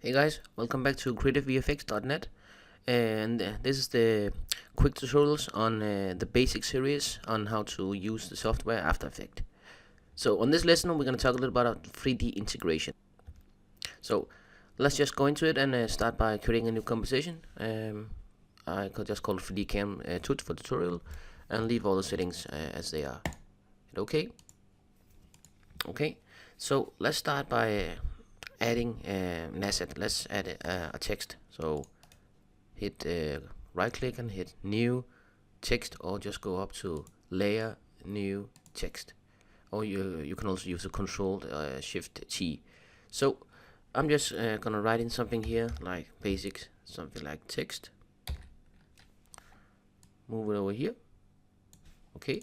Hey guys, welcome back to creativevfx.net, and this is the quick tutorials on the basic series on how to use the software After Effects. So on this lesson we're going to talk a little about 3D integration. So let's just go into it and start by creating a new composition. I could just call it 3D Cam Tut for tutorial and leave all the settings as they are. Hit OK. Okay, so let's start by adding an asset. Let's add a text. So hit right click and hit new text, or just go up to layer new text, or you can also use a control shift T. So I'm just gonna write in something here like basics, something like text, move it over here. Okay,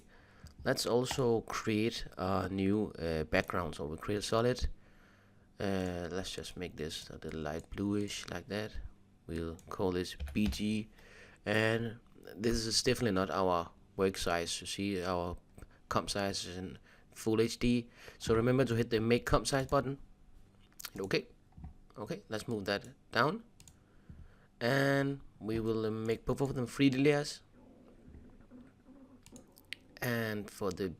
let's also create a new background. So we create a solid. Let's just make this a little light bluish like that. We'll call this BG, and this is definitely not our work size. You see our comp size is in full HD, so remember to hit the make comp size button. Okay, let's move that down, and we will make both of them 3D layers. And for the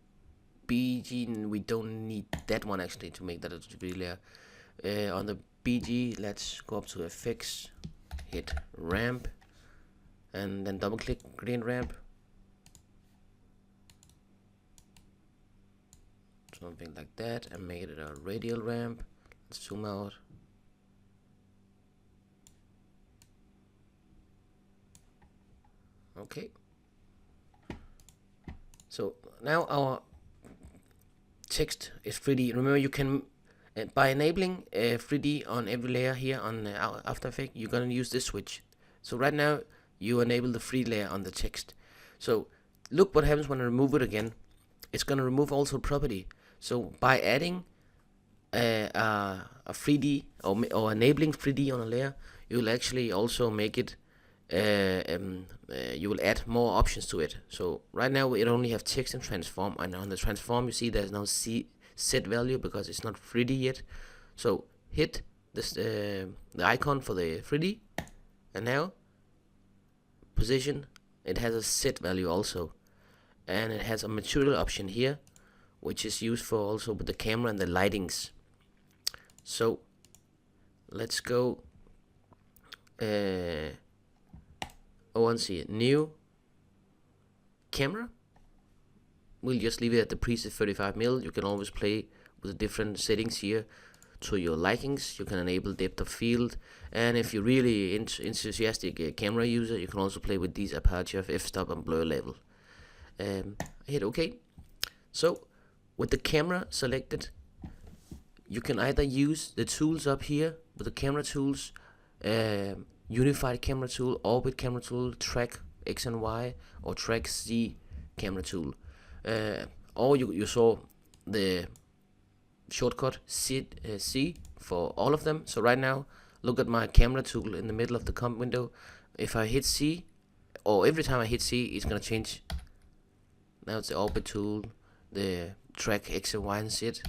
BG, we don't need that one actually to make that a 3D layer. On the BG, let's go up to effects, hit ramp, and then double click gradient ramp, something like that, and make it a radial ramp. Let's zoom out. Okay, so now our text is 3D. Remember, you can by enabling 3D on every layer here on After Effects, you're gonna use this switch. So right now you enable the 3D layer on the text. So look what happens when I remove it again. It's gonna remove also property. So by adding a 3D or enabling 3D on a layer, you will actually also make it. You will add more options to it. So right now it only have text and transform, and on the transform you see there's no set value because it's not 3D yet. So hit this the icon for the 3D, and now position, it has a set value also, and it has a material option here which is used for also with the camera and the lightings. So let's go see new camera. We'll just leave it at the preset 35mm. You can always play with the different settings here to your likings. You can enable depth of field, and if you're really enthusiastic camera user, you can also play with these aperture, f-stop, and blur level. Hit OK. So with the camera selected, you can either use the tools up here with the camera tools, unified camera tool, orbit camera tool, track X and Y, or track Z camera tool. Or you saw the shortcut C for all of them. So right now, look at my camera tool in the middle of the comp window. If I hit C, or every time I hit C, it's gonna change. Now it's the orbit tool, the track X and Y and Z,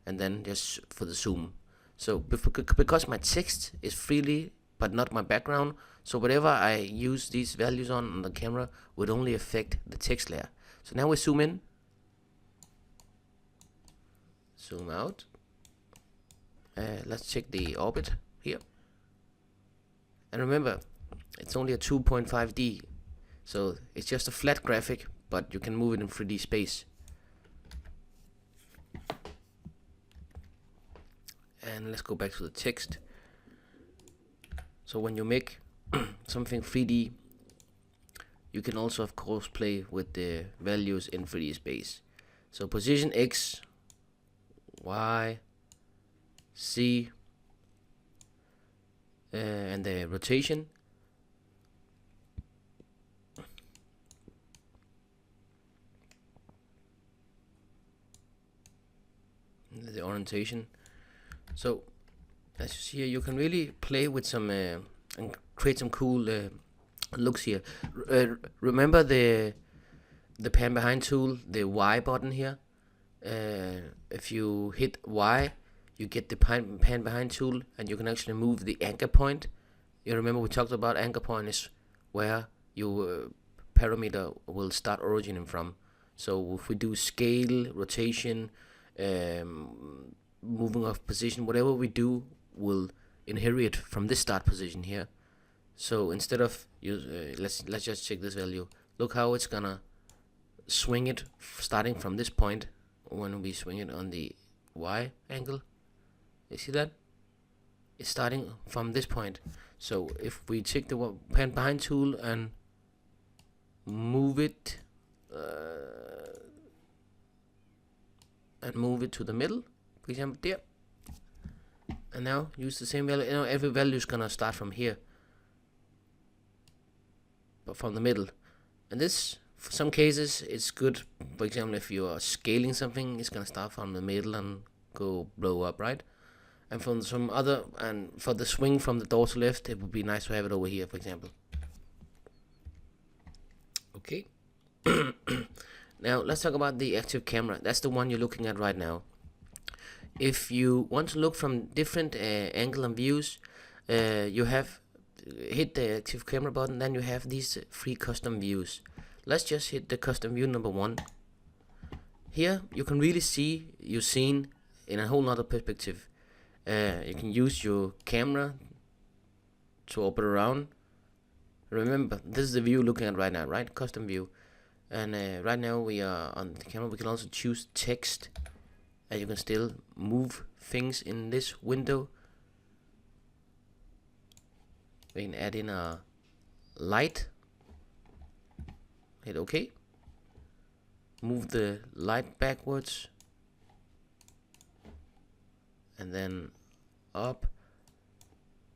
and then just for the zoom. So because my text is freely but not my background, so whatever I use these values on the camera would only affect the text layer. So now we zoom in, zoom out. Let's check the orbit here, and remember it's only a 2.5D, so it's just a flat graphic, but you can move it in 3D space. And let's go back to the text. So when you make something 3D, you can also of course play with the values in 3D space. So position X, Y, Z, and the rotation. The orientation. So as you see here, you can really play with some and create some cool looks here. Remember the pan behind tool, the Y button here. If you hit Y, you get the pan behind tool, and you can actually move the anchor point. You remember we talked about anchor point is where your parameter will start originating from. So if we do scale, rotation, moving of position, whatever we do will inherit from this start position here. So instead of let's just check this value. Look how it's gonna swing it starting from this point when we swing it on the Y angle. You see that? It's starting from this point. So if we take the pan behind tool and move it to the middle, for example there, and now use the same value. You know, every value is gonna start from here, but from the middle. And this, for some cases, it's good. For example, if you are scaling something, it's gonna start from the middle and go blow up, right? And from some other, and for the swing from the door to left, it would be nice to have it over here, for example. Okay. Now let's talk about the active camera. That's the one you're looking at right now. If you want to look from different angle and views, you have hit the active camera button. Then you have these 3 custom views. Let's just hit the custom view number 1. Here you can really see your scene in a whole nother perspective. You can use your camera to open around. Remember, this is the view looking at right now, right? Custom view. And right now we are on the camera. We can also choose text, and you can still move things in this window. We can add in a light. Hit OK. Move the light backwards, and then up.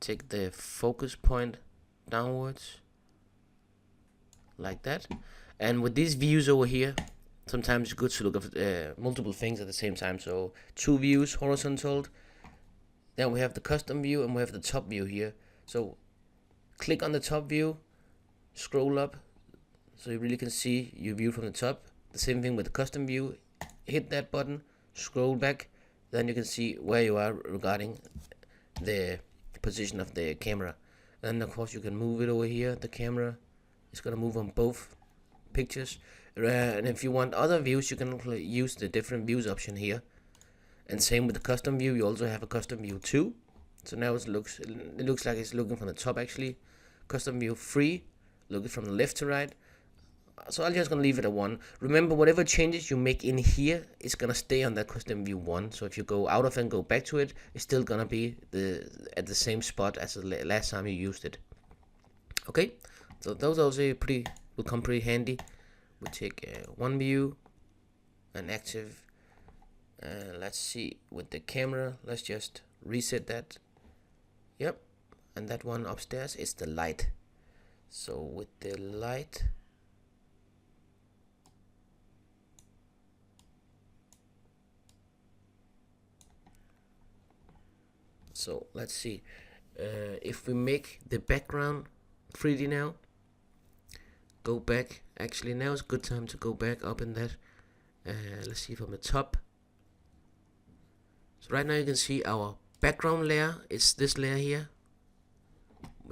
Take the focus point downwards, like that. And with these views over here, sometimes it's good to look at multiple things at the same time. So 2 views horizontal. Then we have the custom view, and we have the top view here. So click on the top view, scroll up, so you really can see your view from the top. The same thing with the custom view. Hit that button, scroll back, then you can see where you are regarding the position of the camera. Then of course you can move it over here. The camera is gonna move on both pictures, and if you want other views, you can use the different views option here. And same with the custom view, you also have a custom view 2. So now it looks like it's looking from the top actually. Custom view 3, looking from the left to right. So I'm just gonna leave it at 1. Remember, whatever changes you make in here is gonna stay on that custom view 1. So if you go out of and go back to it, it's still gonna be at the same spot as the last time you used it. Okay, so those also will come pretty handy. We take one view, an active. Let's see with the camera. Let's just reset that. Yep, and that one upstairs is the light. So with the light, so let's see if we make the background 3D now. Go back. Actually, now is a good time to go back up in that. Let's see from the top. So right now you can see our background layer. It's this layer here.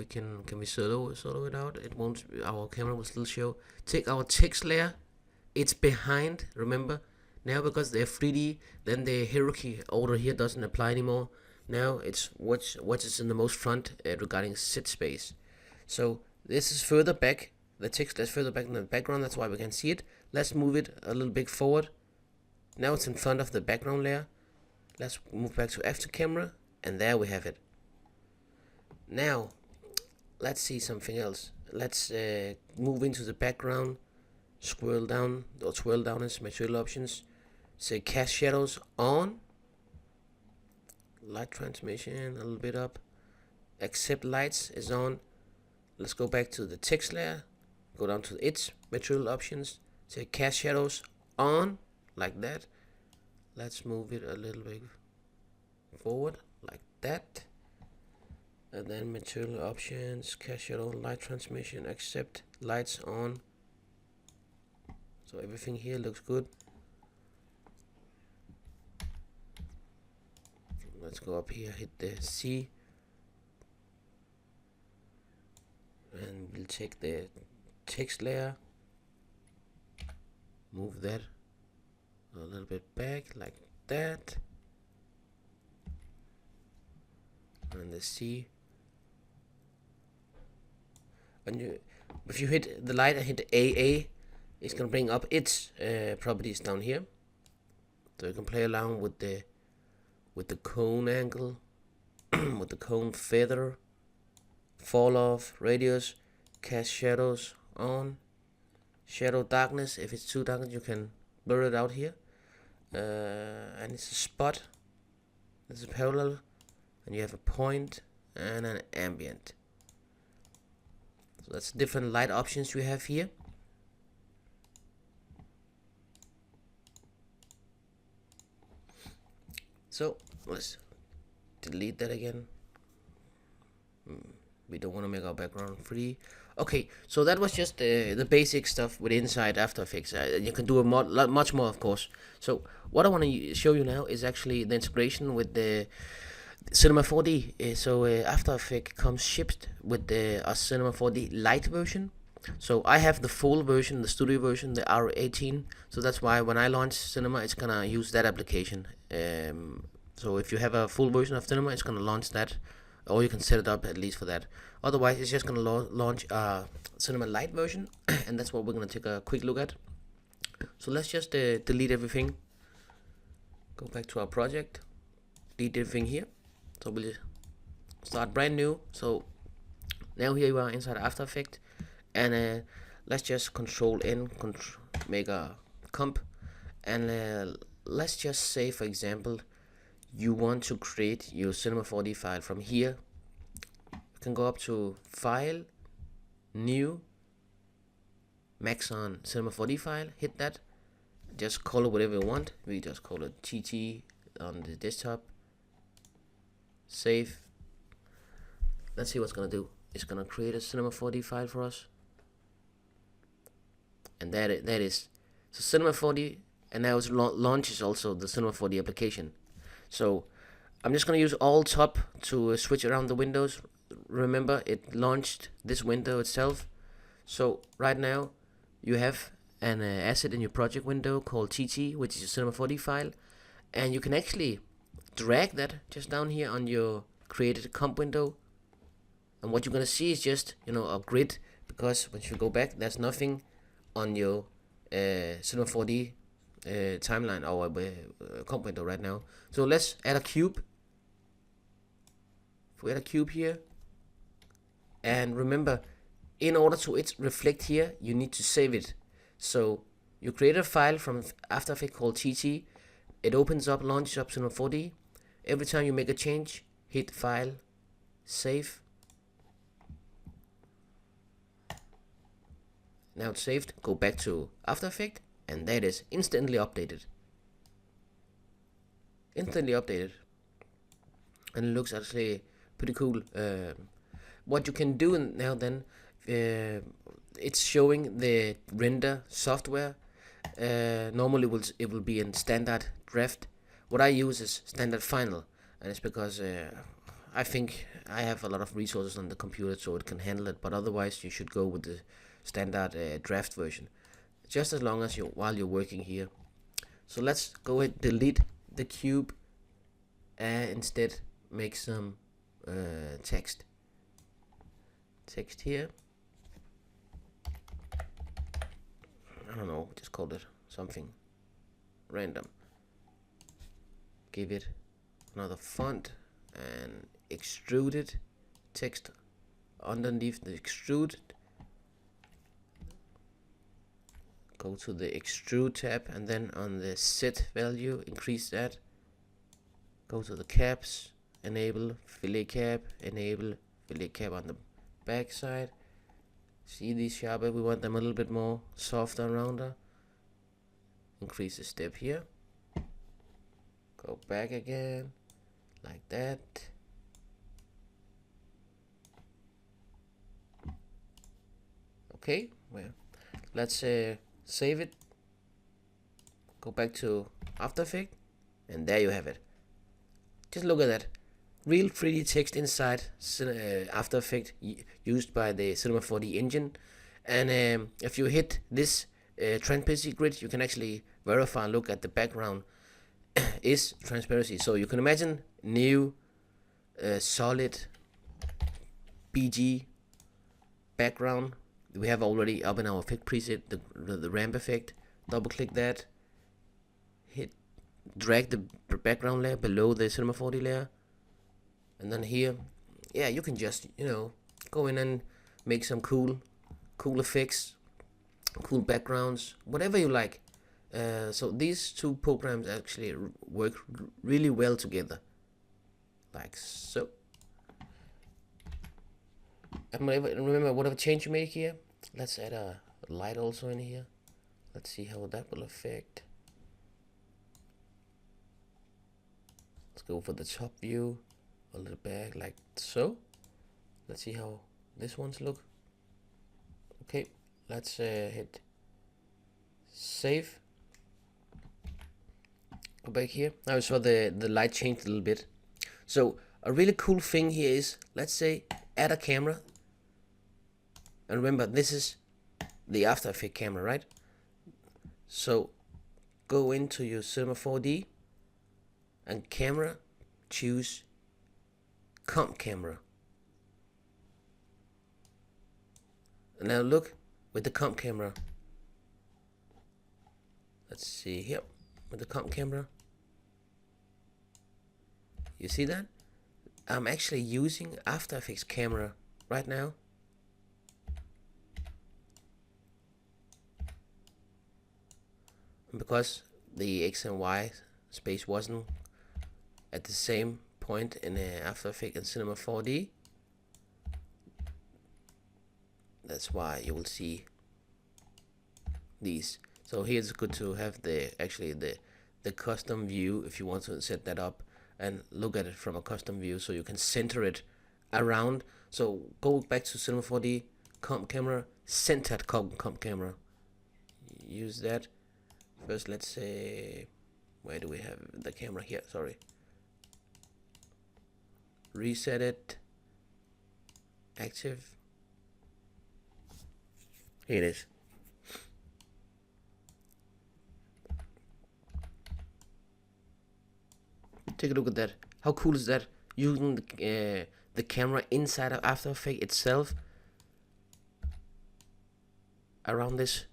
Can we solo it out? It won't. Our camera will still show. Take our text layer. It's behind. Remember, now because they're 3D, then the hierarchy order here doesn't apply anymore. Now it's what is in the most front regarding set space. So this is further back. The text is further back in the background. That's why we can see it. Let's move it a little bit forward. Now it's in front of the background layer. Let's move back to after camera, and there we have it. Now let's see something else. Let's move into the background. Scroll down its material options. Say cast shadows on. Light transmission a little bit up. Accept lights is on. Let's go back to the text layer. Go down to its material options. Say cast shadows on, like that. Let's move it a little bit forward, like that. And then material options, cast shadow, light transmission, accept lights on. So everything here looks good. go up here, hit the C, and we'll take the text layer, move that a little bit back like that, and the C. And if you hit the light and hit AA, it's gonna bring up its properties down here. So you can play around with the cone angle, with the cone feather, fall off, radius, cast shadows on, shadow darkness. If it's too dark, you can blur it out here. And it's a spot. This is parallel, and you have a point and an ambient. So that's different light options you have here. So let's delete that again. We don't want to make our background free. Okay, so that was just the basic stuff with inside After Effects. You can do much more, of course. So what I want to show you now is actually the integration with the Cinema 4D. So After Effects comes shipped with the Cinema 4D Lite version. So I have the full version, the studio version, the R18. So that's why when I launch Cinema, it's gonna use that application. So if you have a full version of Cinema, it's gonna launch that, or you can set it up at least for that. Otherwise, it's just gonna launch Cinema Lite version, and that's what we're gonna take a quick look at. So let's just delete everything. Go back to our project, delete everything here. So we'll start brand new. So now here you are inside After Effects. And let's just Control N, make a comp, and let's just say, for example, you want to create your Cinema 4D file from here. You can go up to File, New, Maxon Cinema 4D file, hit that, just call it whatever you want. We just call it TT on the desktop, save. Let's see what's gonna do. It's gonna create a Cinema 4D file for us. And that is so Cinema 4D, and now it launches also the Cinema 4D application. So I'm just gonna use Alt Top to switch around the windows. Remember, it launched this window itself. So right now you have an asset in your project window called TT, which is a Cinema 4D file, and you can actually drag that just down here on your created comp window. And what you're gonna see is just a grid, because once you go back, there's nothing on your Cinema 4D timeline or comp window right now. So let's add a cube. If we add a cube here, and remember, in order to reflect here, you need to save it. So you create a file from After Effects called TT. It opens up, launches up Cinema 4D. Every time you make a change, hit File, Save. Now it's saved, go back to After Effects, and that is instantly updated. Instantly updated. And it looks actually pretty cool. What you can do now then, it's showing the render software. Normally it will be in standard draft. What I use is standard final, and it's because I think I have a lot of resources on the computer so it can handle it, but otherwise you should go with the standard draft version, just as long as while you're working here. So let's go ahead, delete the cube, and instead make some text here. I don't know, just call it something random. Give it another font and extrude it. Text underneath the extrude. Go to the extrude tab, and then on the set value, increase that. Go to the caps, enable fillet cap on the back side. See these sharper, we want them a little bit more softer and rounder. Increase the step here. Go back again, like that. Okay, well, let's save it, go back to After Effects, and there you have it. Just look at that. real 3D text inside After Effects used by the Cinema 4D engine. And if you hit this transparency grid, you can actually verify and look at the background is transparency. So you can imagine new solid BG background. We have already up in our effect preset the ramp effect. Double click that, drag the background layer below the Cinema 4D layer, and then here, yeah, you can just, you know, go in and make some cool effects, cool backgrounds, whatever you like. So these two programs actually work really well together, like so. And remember, whatever change you make here, let's add a light also in here. Let's see how that will affect. Let's go for the top view, a little back like so. Let's see how this ones look. Okay, let's hit save. Go back here. Now you saw the light changed a little bit. So a really cool thing here is, let's say, add a camera. And remember, this is the After Effects camera, right? So go into your Cinema 4D and camera, choose comp camera. And now look with the comp camera. Let's see here with the comp camera. You see that? I'm actually using After Effects camera right now. And because the X and Y space wasn't at the same point in After Effects and Cinema 4D, that's why you will see these. So here it's good to have the custom view if you want to set that up and look at it from a custom view, so you can center it around. So go back to Cinema 4D, comp camera, centered comp camera. Use that. First, let's say, where do we have the camera here? Sorry. Reset it. Active. Here it is. Take a look at that. How cool is that? Using the camera inside of After Effects itself around this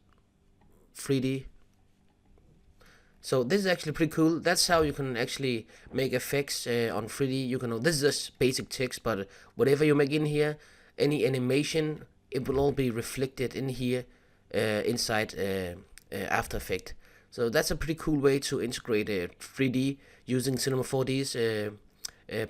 3D. So this is actually pretty cool. That's how you can actually make effects on 3D. You can. This is just basic text, but whatever you make in here, any animation, it will all be reflected in here inside After Effects. So that's a pretty cool way to integrate 3D using Cinema 4D's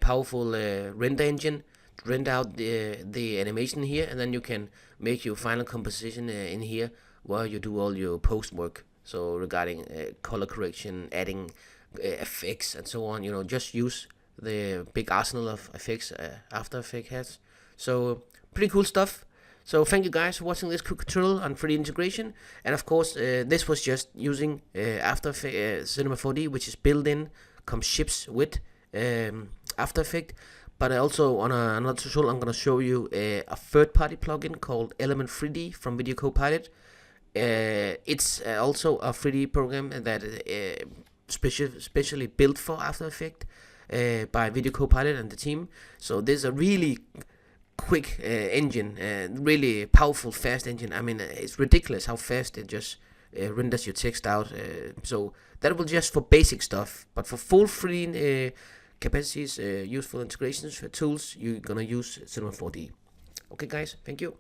powerful render engine to render out the animation here, and then you can make your final composition in here while you do all your post work. So regarding color correction, adding effects and so on, you know, just use the big arsenal of effects After Effects has. So pretty cool stuff. So thank you guys for watching this quick tutorial on 3D integration. And of course, this was just using After Effects Cinema 4D, which is built-in, ships with After Effects. But also on another tutorial, I'm going to show you a third-party plugin called Element 3D from Video Copilot. It's also a 3D program that specially built for After Effects by Video Copilot and the team. So this is a really quick engine, really powerful, fast engine. I mean, it's ridiculous how fast it just renders your text out. So that will just for basic stuff, but for full 3D capacities, useful integrations tools, you're gonna use Cinema 4D. Okay guys, thank you.